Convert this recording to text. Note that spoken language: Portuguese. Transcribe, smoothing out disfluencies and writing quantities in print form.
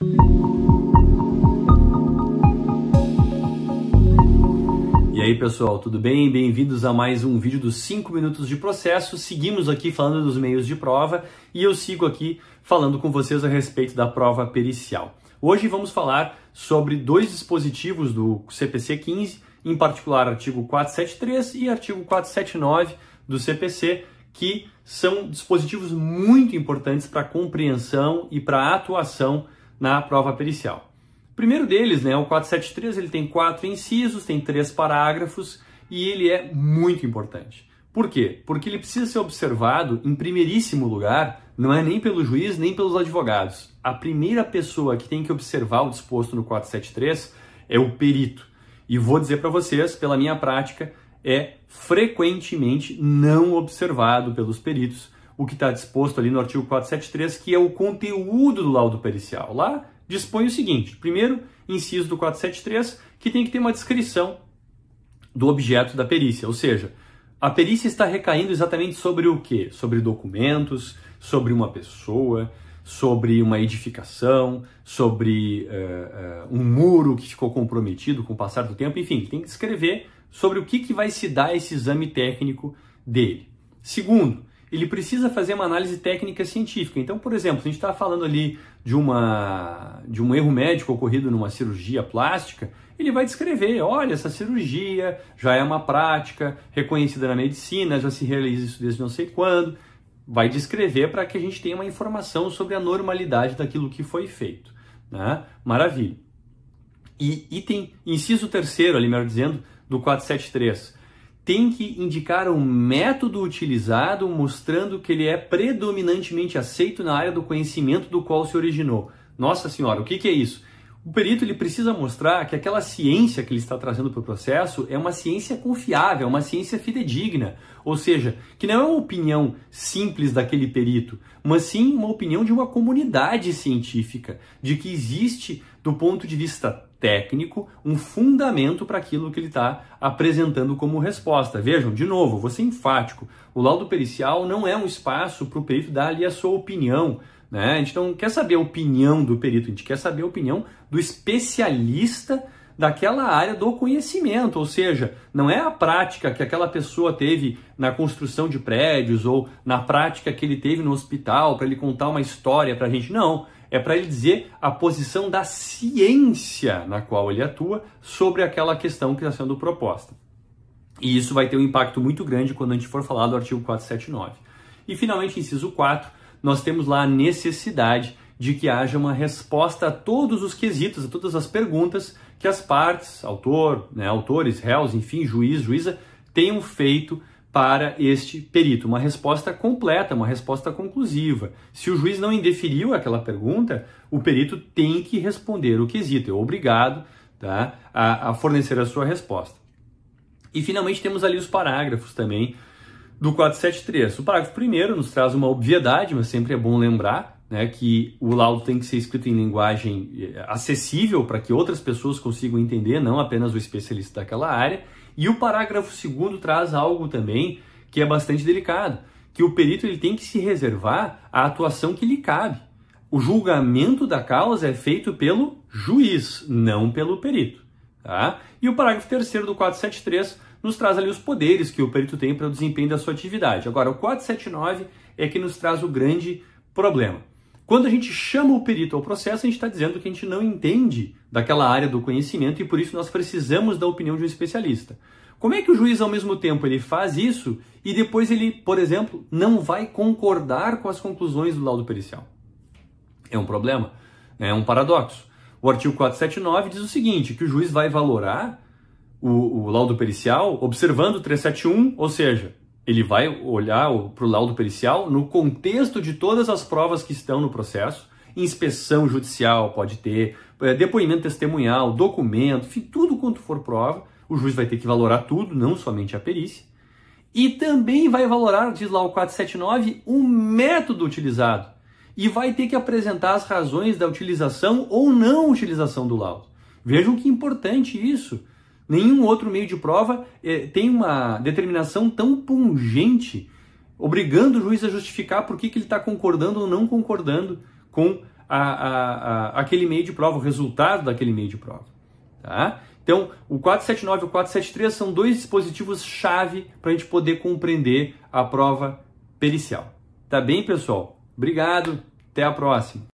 E aí pessoal, tudo bem? Bem-vindos a mais um vídeo dos 5 minutos de processo. Seguimos aqui falando dos meios de prova e eu sigo aqui falando com vocês a respeito da prova pericial. Hoje vamos falar sobre dois dispositivos do CPC 15, em particular artigo 473 e artigo 479 do CPC, que são dispositivos muito importantes para a compreensão e para a atuação na prova pericial. O primeiro deles, o 473, ele tem 4 incisos, tem 3 parágrafos e ele é muito importante. Por quê? Porque ele precisa ser observado em primeiríssimo lugar, não é nem pelo juiz, nem pelos advogados. A primeira pessoa que tem que observar o disposto no 473 é o perito. E vou dizer para vocês, pela minha prática, é frequentemente não observado pelos peritos o que está disposto ali no artigo 473, que é o conteúdo do laudo pericial. Lá dispõe o seguinte: primeiro, inciso do 473, que tem que ter uma descrição do objeto da perícia, ou seja, a perícia está recaindo exatamente sobre o quê? Sobre documentos, sobre uma pessoa, sobre uma edificação, sobre um muro que ficou comprometido com o passar do tempo, enfim, tem que descrever sobre o que vai se dar esse exame técnico dele. Segundo, ele precisa fazer uma análise técnica científica. Então, por exemplo, se a gente está falando ali de um erro médico ocorrido numa cirurgia plástica, ele vai descrever, olha, essa cirurgia já é uma prática reconhecida na medicina, já se realiza isso desde não sei quando. Vai descrever para que a gente tenha uma informação sobre a normalidade daquilo que foi feito, né? Maravilha. E item, inciso terceiro, ali melhor dizendo, do 473, tem que indicar um método utilizado mostrando que ele é predominantemente aceito na área do conhecimento do qual se originou. Nossa Senhora, o que é isso? O perito ele precisa mostrar que aquela ciência que ele está trazendo para o processo é uma ciência confiável, é uma ciência fidedigna, ou seja, que não é uma opinião simples daquele perito, mas sim uma opinião de uma comunidade científica, de que existe, do ponto de vista técnico, um fundamento para aquilo que ele está apresentando como resposta. Vejam, de novo, vou ser enfático, o laudo pericial não é um espaço para o perito dar ali a sua opinião, né? A gente não quer saber a opinião do perito, a gente quer saber a opinião do especialista daquela área do conhecimento, ou seja, não é a prática que aquela pessoa teve na construção de prédios ou na prática que ele teve no hospital para ele contar uma história para a gente, não. É para ele dizer a posição da ciência na qual ele atua sobre aquela questão que está sendo proposta. E isso vai ter um impacto muito grande quando a gente for falar do artigo 479. E finalmente, inciso 4, nós temos lá a necessidade de que haja uma resposta a todos os quesitos, a todas as perguntas que as partes, autores, réus, enfim, juiz, juíza, tenham feito para este perito. Uma resposta completa, uma resposta conclusiva. Se o juiz não indeferiu aquela pergunta, o perito tem que responder o quesito, é obrigado, tá, a fornecer a sua resposta. E finalmente temos ali os parágrafos também do 473. O parágrafo primeiro nos traz uma obviedade, mas sempre é bom lembrar, que o laudo tem que ser escrito em linguagem acessível para que outras pessoas consigam entender, não apenas o especialista daquela área. E o parágrafo segundo traz algo também que é bastante delicado, que o perito ele tem que se reservar a atuação que lhe cabe. O julgamento da causa é feito pelo juiz, não pelo perito. Tá? E o parágrafo terceiro do 473 nos traz ali os poderes que o perito tem para o desempenho da sua atividade. Agora, o 479 é que nos traz o grande problema. Quando a gente chama o perito ao processo, a gente está dizendo que a gente não entende daquela área do conhecimento e por isso nós precisamos da opinião de um especialista. Como é que o juiz, ao mesmo tempo, ele faz isso e depois ele, por exemplo, não vai concordar com as conclusões do laudo pericial? É um problema, é um paradoxo. O artigo 479 diz o seguinte, que o juiz vai valorar o laudo pericial observando o 371, ou seja, ele vai olhar para o laudo pericial no contexto de todas as provas que estão no processo. Inspeção judicial pode ter, depoimento testemunhal, documento, enfim, tudo quanto for prova. O juiz vai ter que valorar tudo, não somente a perícia. E também vai valorar, diz lá o 479, o método utilizado. E vai ter que apresentar as razões da utilização ou não utilização do laudo. Vejam que importante isso. Nenhum outro meio de prova tem uma determinação tão pungente, obrigando o juiz a justificar por que ele está concordando ou não concordando com aquele meio de prova, o resultado daquele meio de prova. Tá? Então, o 479 e o 473 são dois dispositivos-chave para a gente poder compreender a prova pericial. Tá bem, pessoal? Obrigado, até a próxima.